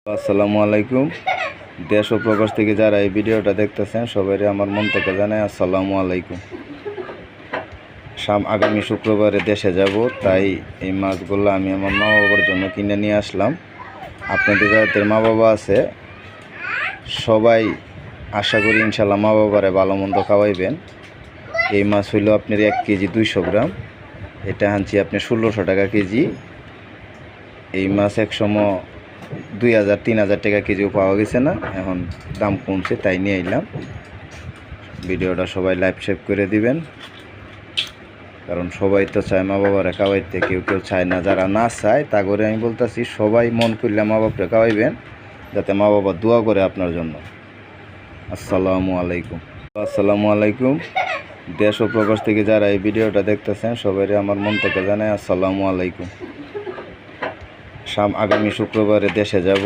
আসসালামু আলাইকুম। দেশ ও প্রবাস থেকে যারা এই ভিডিওটা দেখতেছেন সবাই আমার মন থেকে জানাই আসসালামু আলাইকুম। আগামী শুক্রবারে দেশে যাব, তাই এই মাছগুলো আমি আমার মা বাবার জন্য কিনে নিয়ে আসলাম। আপনাদের যাদের মা বাবা আছে সবাই আশা করি ইনশাল্লাহ মা বাবারে ভালো মন্দ খাওয়াইবেন। এই মাছ হইল আপনার 1 কেজি 200 গ্রাম, এটা আনছি আপনি 1600 টাকা কেজি। এই মাছ একসময় 2000-3000 টাকা কেজিও পাওয়া গেছে না, এখন দাম কমছে তাই নিয়ে এলাম। ভিডিওটা সবাই লাইভ শেয়ার করে দিবেন, কারণ সবাই তো চায় মা বাবারা খাওয়াইতে, কেউ কেউ চায় না। যারা না চায় তা করে আমি বলতেছি সবাই মন করলে মা বাপরে খাওয়াইবেন, যাতে মা বাবা দোয়া করে আপনার জন্য। আসসালামু আলাইকুম। আসসালামু আলাইকুম। দেশ ও প্রবাস থেকে যারা এই ভিডিওটা দেখতেছেন সবাই আমার মন থেকে জানাই আসসালামু আলাইকুম। আগামী শুক্রবারে দেশে যাব।